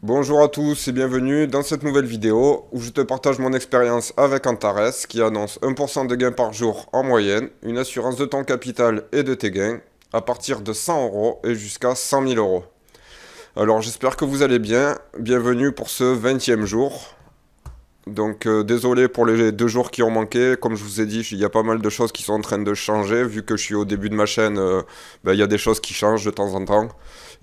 Bonjour à tous et bienvenue dans cette nouvelle vidéo où je te partage mon expérience avec Antares qui annonce 1% de gain par jour en moyenne, une assurance de ton capital et de tes gains à partir de 100 euros et jusqu'à 100 000 euros. Alors j'espère que vous allez bien, bienvenue pour ce 20e jour. Donc désolé pour les 2 jours qui ont manqué, comme je vous ai dit, il y a pas mal de choses qui sont en train de changer, vu que je suis au début de ma chaîne, il y a des choses qui changent de temps en temps.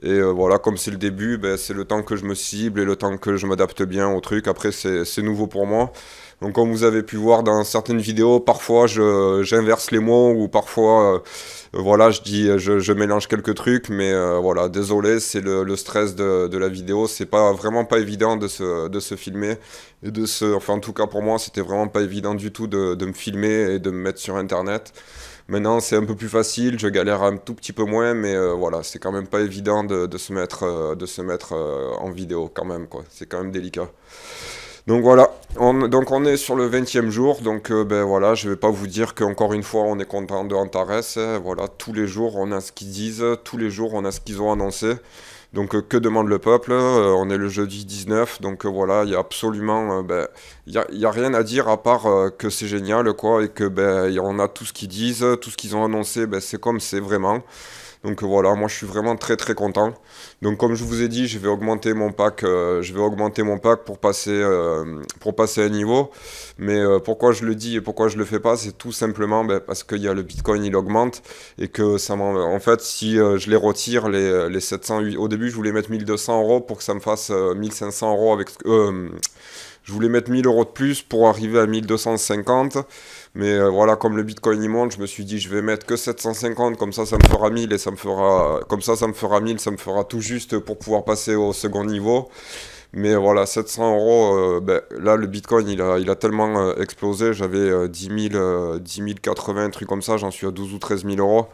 Et voilà, comme c'est le début, c'est le temps que je me cible et le temps que je m'adapte bien au truc. Après, c'est nouveau pour moi. Donc comme vous avez pu voir dans certaines vidéos, parfois j'inverse les mots ou parfois voilà, je mélange quelques trucs, mais voilà, désolé, c'est le stress de la vidéo. C'est pas vraiment pas évident de se filmer et enfin en tout cas pour moi, c'était vraiment pas évident du tout de me filmer et de me mettre sur Internet. Maintenant, c'est un peu plus facile, je galère un tout petit peu moins, mais voilà, c'est quand même pas évident de se mettre en vidéo quand même, quoi. C'est quand même délicat. Donc voilà, on est sur le 20e jour, donc voilà, je vais pas vous dire qu'encore une fois on est content de Antares, hein. Voilà, tous les jours on a ce qu'ils disent, tous les jours on a ce qu'ils ont annoncé. Donc que demande le peuple? On est le jeudi 19, donc voilà, il y a absolument, y a rien à dire à part que c'est génial, quoi, et que on a tout ce qu'ils disent, tout ce qu'ils ont annoncé, c'est comme c'est vraiment. Donc voilà, moi je suis vraiment très très content. Donc comme je vous ai dit, je vais augmenter mon pack pour passer un niveau. Mais pourquoi je le dis et pourquoi je le fais pas, c'est tout simplement parce qu'il y a le Bitcoin, il augmente et que en fait, si je les retire les 700, au début je voulais mettre 1200 euros pour que ça me fasse 1500 euros je voulais mettre 1000 euros de plus pour arriver à 1250. Mais voilà, comme le Bitcoin y monte, je me suis dit, je vais mettre que 750, comme ça me fera 1000 et ça me fera 1000, ça me fera tout juste pour pouvoir passer au second niveau. Mais voilà, 700 euros, là, le Bitcoin, il a tellement explosé. J'avais 10 080, un truc comme ça. J'en suis à 12 ou 13 000 euros.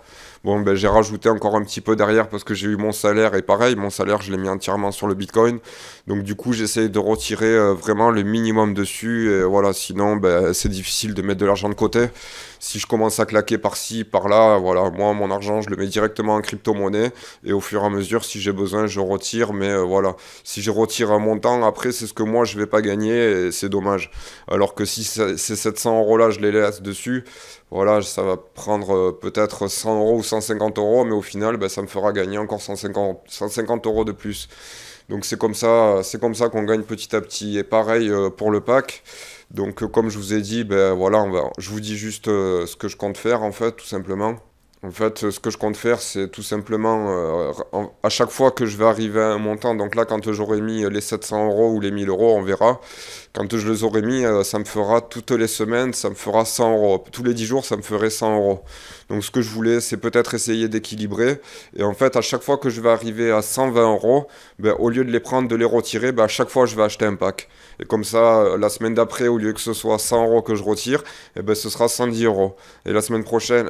Bon, j'ai rajouté encore un petit peu derrière parce que j'ai eu mon salaire. Et pareil, mon salaire, je l'ai mis entièrement sur le Bitcoin. Donc, du coup, j'essaye de retirer vraiment le minimum dessus. Et voilà, sinon, c'est difficile de mettre de l'argent de côté. Si je commence à claquer par-ci, par-là, voilà, moi, mon argent, je le mets directement en crypto-monnaie. Et au fur et à mesure, si j'ai besoin, je retire. Mais voilà, si je retire un montant, après, c'est ce que moi, je vais pas gagner. Et c'est dommage. Alors que si ces 700 euros-là, je les laisse dessus, voilà, ça va prendre peut-être 100 euros ou 150 euros. Mais au final, ça me fera gagner encore 150 euros de plus. Donc c'est comme ça qu'on gagne petit à petit. Et pareil pour le pack. Donc comme je vous ai dit, voilà, je vous dis juste ce que je compte faire en fait, tout simplement. En fait, ce que je compte faire, c'est tout simplement, à chaque fois que je vais arriver à un montant, donc là, quand j'aurai mis les 700 euros ou les 1000 euros, on verra. Quand je les aurai mis, ça me fera toutes les semaines, ça me fera 100 euros. Tous les 10 jours, ça me ferait 100 euros. Donc ce que je voulais, c'est peut-être essayer d'équilibrer. Et en fait, à chaque fois que je vais arriver à 120 euros, au lieu de les prendre, de les retirer, à chaque fois, je vais acheter un pack. Et comme ça, la semaine d'après, au lieu que ce soit 100 euros que je retire, ce sera 110 euros. Et la semaine prochaine,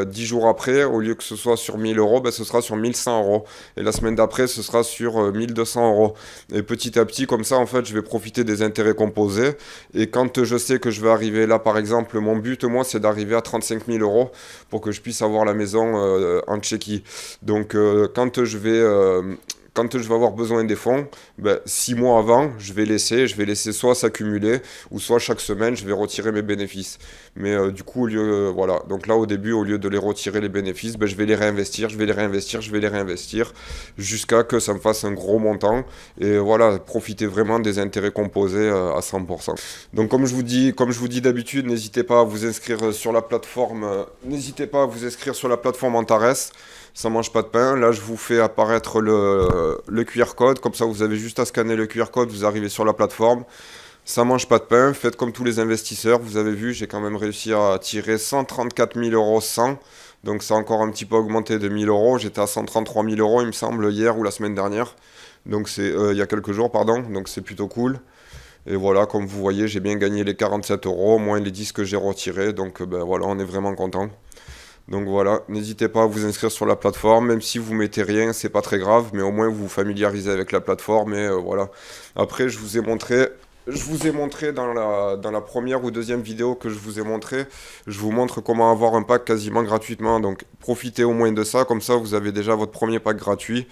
10 jours après, au lieu que ce soit sur 1000 euros, ce sera sur 1100 euros. Et la semaine d'après, ce sera sur 1200 euros. Et petit à petit, comme ça, en fait, je vais profiter des intérêts composés. Et quand je sais que je vais arriver là, par exemple, mon but, moi, c'est d'arriver à 35 000 euros pour que je puisse avoir la maison en Tchéquie. Donc, quand je vais avoir besoin des fonds, 6 mois avant, je vais laisser soit s'accumuler, ou soit chaque semaine, je vais retirer mes bénéfices. Mais du coup, voilà. Donc là, au début, au lieu de les retirer les bénéfices, je vais les réinvestir, je vais les réinvestir, je vais les réinvestir, jusqu'à que ça me fasse un gros montant. Et voilà, profiter vraiment des intérêts composés à 100%. Donc comme je vous dis d'habitude, n'hésitez pas à vous inscrire sur la plateforme, Antares. Ça mange pas de pain. Là, je vous fais apparaître le QR code. Comme ça, vous avez juste à scanner le QR code. Vous arrivez sur la plateforme. Ça mange pas de pain. Faites comme tous les investisseurs. Vous avez vu, j'ai quand même réussi à tirer 134 000 euros 100. Donc, ça a encore un petit peu augmenté de 1000 euros. J'étais à 133 000 euros, il me semble, hier ou la semaine dernière. Donc, c'est il y a quelques jours, pardon. Donc, c'est plutôt cool. Et voilà, comme vous voyez, j'ai bien gagné les 47 euros, moins les 10 que j'ai retirés. Donc, voilà, on est vraiment content. Donc voilà, n'hésitez pas à vous inscrire sur la plateforme, même si vous mettez rien, c'est pas très grave, mais au moins vous vous familiarisez avec la plateforme et voilà. Après, je vous ai montré dans la première ou deuxième vidéo que je vous ai montré, je vous montre comment avoir un pack quasiment gratuitement. Donc profitez au moins de ça, comme ça vous avez déjà votre premier pack gratuit.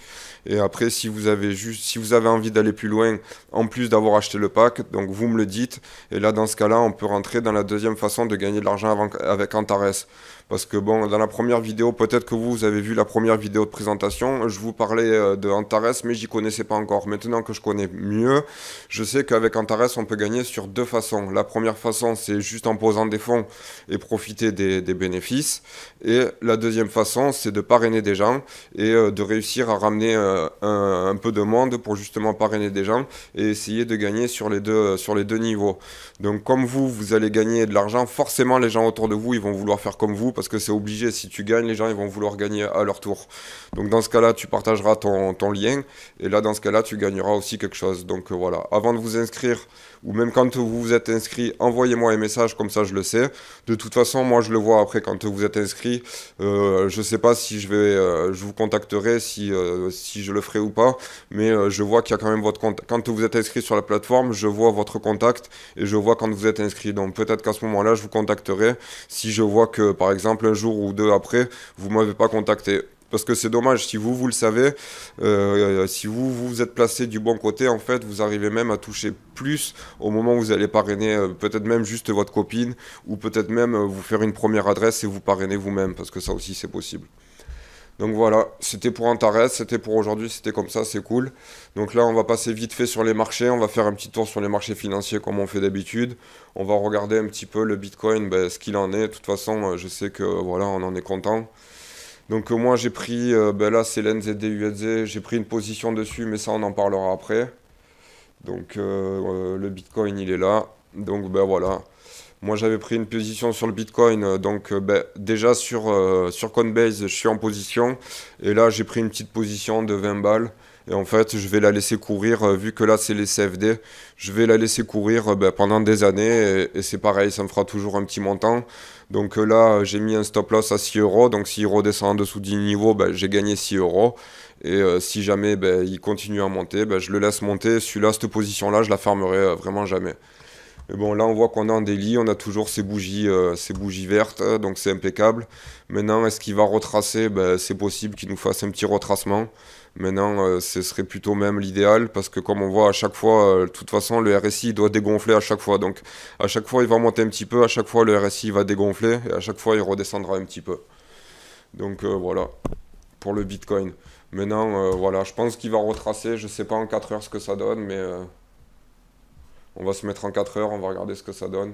Et après, si vous avez envie d'aller plus loin, en plus d'avoir acheté le pack, donc vous me le dites. Et là, dans ce cas-là, on peut rentrer dans la deuxième façon de gagner de l'argent avec Antares. Parce que bon, dans la première vidéo, peut-être que vous avez vu la première vidéo de présentation, je vous parlais de Antares, mais j'y connaissais pas encore. Maintenant que je connais mieux, je sais qu'avec Antares, on peut gagner sur deux façons. La première façon, c'est juste en posant des fonds et profiter des bénéfices. Et la deuxième façon, c'est de parrainer des gens et de réussir à ramener un peu de monde pour justement parrainer des gens et essayer de gagner sur les deux niveaux. Donc comme vous allez gagner de l'argent, forcément les gens autour de vous, ils vont vouloir faire comme vous parce que c'est obligé. Si tu gagnes, les gens ils vont vouloir gagner à leur tour. Donc dans ce cas-là, tu partageras ton lien et là dans ce cas-là, tu gagneras aussi quelque chose. Donc voilà, avant de vous inscrire ou même quand vous vous êtes inscrit, envoyez-moi un message comme ça je le sais. De toute façon, moi je le vois après quand vous êtes inscrit. Je sais pas si je vous contacterai si je le ferai ou pas, mais je vois qu'il y a quand même votre compte. Quand vous êtes inscrit sur la plateforme, je vois votre contact et je vois quand vous êtes inscrit. Donc peut-être qu'à ce moment-là, je vous contacterai si je vois que par exemple un jour ou deux après, vous m'avez pas contacté. Parce que c'est dommage, si vous le savez, si vous êtes placé du bon côté, en fait, vous arrivez même à toucher plus au moment où vous allez parrainer, peut-être même juste votre copine, ou peut-être même vous faire une première adresse et vous parrainer vous-même, parce que ça aussi c'est possible. Donc voilà, c'était pour Antares, c'était pour aujourd'hui, c'était comme ça, c'est cool. Donc là, on va passer vite fait sur les marchés, on va faire un petit tour sur les marchés financiers comme on fait d'habitude. On va regarder un petit peu le Bitcoin, ce qu'il en est. De toute façon, je sais que voilà, on en est content. Donc moi j'ai pris, là c'est l'NZD-USD, j'ai pris une position dessus, mais ça on en parlera après. Donc le Bitcoin il est là. Donc voilà. Moi j'avais pris une position sur le Bitcoin, déjà sur Coinbase je suis en position. Et là j'ai pris une petite position de 20 balles. Et en fait je vais la laisser courir, vu que là c'est les CFD, je vais la laisser courir pendant des années. Et c'est pareil, ça me fera toujours un petit montant. Donc là j'ai mis un stop loss à 6 euros. Donc s'il redescend en dessous du niveau, j'ai gagné 6 euros. Et si jamais il continue à monter, je le laisse monter. Celui-là, cette position-là, je la fermerai vraiment jamais. Mais bon, là, on voit qu'on est en daily, on a toujours ces bougies vertes, donc c'est impeccable. Maintenant, est-ce qu'il va retracer? C'est possible qu'il nous fasse un petit retracement. Maintenant, ce serait plutôt même l'idéal, parce que comme on voit à chaque fois, de toute façon, le RSI il doit dégonfler à chaque fois. Donc, à chaque fois, il va monter un petit peu, à chaque fois, le RSI va dégonfler, et à chaque fois, il redescendra un petit peu. Donc, voilà, pour le Bitcoin. Maintenant, voilà, je pense qu'il va retracer, je sais pas en 4 heures ce que ça donne, mais... on va se mettre en 4 heures, on va regarder ce que ça donne.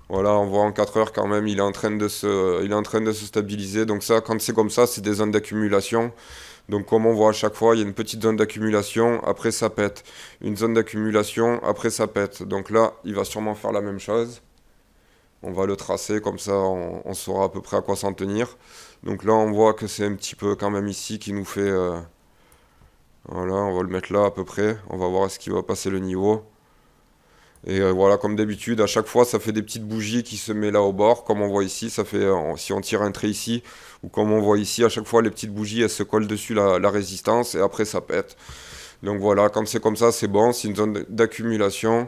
Voilà, on voit en 4 heures quand même, il est en train de se stabiliser. Donc ça, quand c'est comme ça, c'est des zones d'accumulation. Donc comme on voit à chaque fois, il y a une petite zone d'accumulation, après ça pète. Une zone d'accumulation, après ça pète. Donc là, il va sûrement faire la même chose. On va le tracer, comme ça on saura à peu près à quoi s'en tenir. Donc là, on voit que c'est un petit peu quand même ici qui nous fait... voilà, on va le mettre là à peu près. On va voir est-ce qu'il va passer le niveau. Et voilà, comme d'habitude, à chaque fois, ça fait des petites bougies qui se mettent là au bord. Comme on voit ici, ça fait, si on tire un trait ici, ou comme on voit ici, à chaque fois, les petites bougies, elles se collent dessus la résistance, et après, ça pète. Donc voilà, quand c'est comme ça, c'est bon, c'est une zone d'accumulation,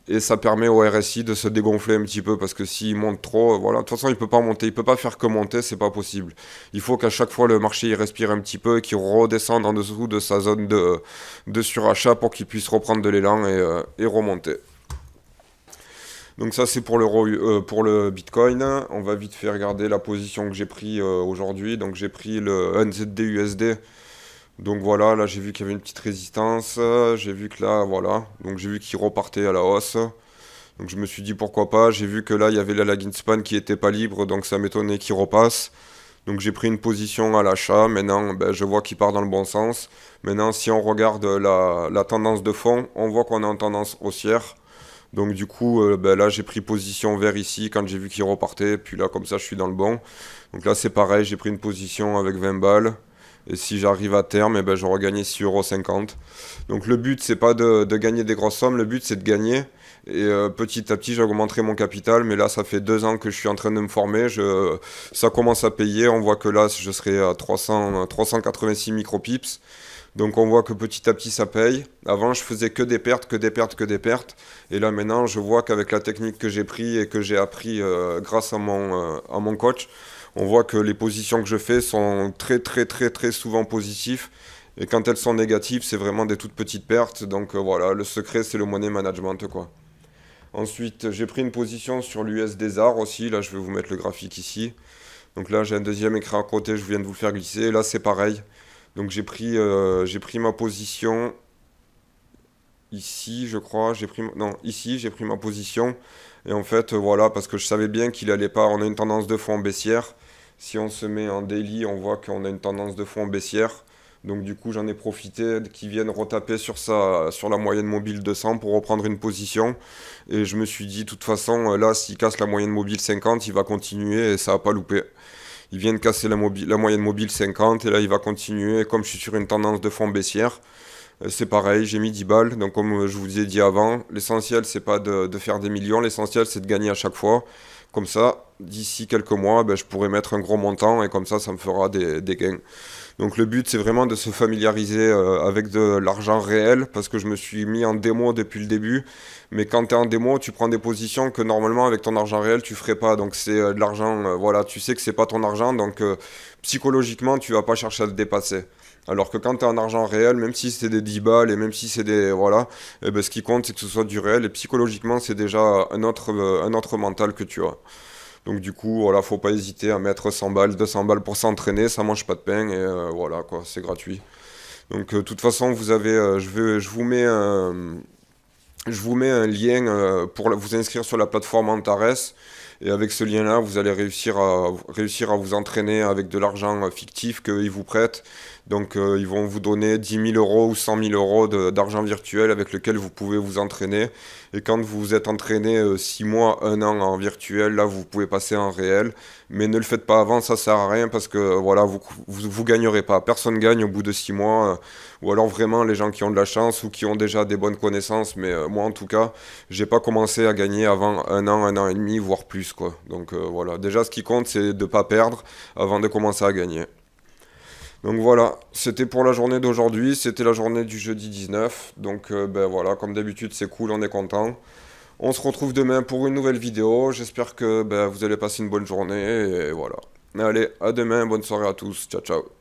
et ça permet au RSI de se dégonfler un petit peu, parce que s'il monte trop, voilà, de toute façon, il peut pas monter, il peut pas faire que monter, c'est pas possible. Il faut qu'à chaque fois, le marché, il respire un petit peu, et qu'il redescende en dessous de sa zone de surachat pour qu'il puisse reprendre de l'élan et remonter. Donc ça c'est pour le Bitcoin. On va vite fait regarder la position que j'ai pris aujourd'hui. Donc j'ai pris le NZD-USD. Donc voilà, là j'ai vu qu'il y avait une petite résistance. J'ai vu que là, voilà. Donc j'ai vu qu'il repartait à la hausse. Donc je me suis dit pourquoi pas. J'ai vu que là il y avait la lagging span qui était pas libre. Donc ça m'étonnait qu'il repasse. Donc j'ai pris une position à l'achat. Maintenant je vois qu'il part dans le bon sens. Maintenant si on regarde la tendance de fond, on voit qu'on est en tendance haussière. Donc du coup, là j'ai pris position vert ici quand j'ai vu qu'il repartait, puis là comme ça je suis dans le bon. Donc là c'est pareil, j'ai pris une position avec 20 balles. Et si j'arrive à terme, j'aurai gagné 6,50 €. Donc le but c'est pas de gagner des grosses sommes, le but c'est de gagner. Et petit à petit j'augmenterai mon capital, mais là ça fait 2 ans que je suis en train de me former, ça commence à payer, on voit que là je serai à 386 micropips. Donc on voit que petit à petit ça paye. Avant je faisais que des pertes, que des pertes, que des pertes. Et là maintenant je vois qu'avec la technique que j'ai pris et que j'ai appris grâce à mon coach, On voit que les positions que je fais sont très très très très souvent positives. Et quand elles sont négatives, c'est vraiment des toutes petites pertes. Donc voilà, le secret, c'est le money management, quoi. Ensuite, j'ai pris une position sur l'US des arts aussi. Là, je vais vous mettre le graphique ici. Donc là, j'ai un deuxième écran à côté, je viens de vous le faire glisser. Là, c'est pareil. Donc j'ai pris ma position ici, je crois. Non, ici, j'ai pris ma position. Et en fait, voilà, parce que je savais bien qu'il allait pas. On a une tendance de fond baissière. Si on se met en daily, on voit qu'on a une tendance de fond baissière. Donc du coup, j'en ai profité qu'ils viennent retaper sur la moyenne mobile 200 pour reprendre une position. Et je me suis dit, de toute façon, là, s'il casse la moyenne mobile 50, il va continuer et ça va pas louper. Il vient de casser la moyenne mobile 50 et là, il va continuer. Et comme je suis sur une tendance de fond baissière, c'est pareil, j'ai mis 10 balles. Donc comme je vous ai dit avant, l'essentiel, c'est pas de faire des millions, l'essentiel, c'est de gagner à chaque fois. Comme ça, d'ici quelques mois, ben, je pourrai mettre un gros montant et comme ça me fera des gains. Donc le but, c'est vraiment de se familiariser avec de l'argent réel parce que je me suis mis en démo depuis le début. Mais quand tu es en démo, tu prends des positions que normalement avec ton argent réel, tu ferais pas. Donc c'est de l'argent, voilà, tu sais que c'est pas ton argent, donc psychologiquement, tu vas pas chercher à te dépasser. Alors que quand tu as un argent réel, même si c'est des 10 balles et même si c'est des... Voilà, eh ben, ce qui compte, c'est que ce soit du réel. Et psychologiquement, c'est déjà un autre mental que tu as. Donc du coup, voilà, faut pas hésiter à mettre 100 balles, 200 balles pour s'entraîner, ça mange pas de pain et voilà quoi, c'est gratuit. Donc de toute façon, vous avez, je vous mets un lien pour vous inscrire sur la plateforme Antares. Et avec ce lien-là, vous allez réussir à vous entraîner avec de l'argent fictif qu'ils vous prêtent. Donc ils vont vous donner 10 000 euros ou 100 000 euros d'argent virtuel avec lequel vous pouvez vous entraîner. Et quand vous vous êtes entraîné 6 mois, 1 an en virtuel, là vous pouvez passer en réel. Mais ne le faites pas avant, ça sert à rien parce que voilà, vous gagnerez pas. Personne gagne au bout de 6 mois. Ou alors vraiment les gens qui ont de la chance ou qui ont déjà des bonnes connaissances. Mais moi en tout cas, j'ai pas commencé à gagner avant 1 an et demi, voire plus quoi. Donc voilà, déjà ce qui compte c'est de pas perdre avant de commencer à gagner. Donc voilà, c'était pour la journée d'aujourd'hui, c'était la journée du jeudi 19. Donc ben voilà, comme d'habitude c'est cool, on est content. On se retrouve demain pour une nouvelle vidéo. J'espère que ben, vous allez passer une bonne journée et voilà. Allez, à demain, bonne soirée à tous. Ciao ciao.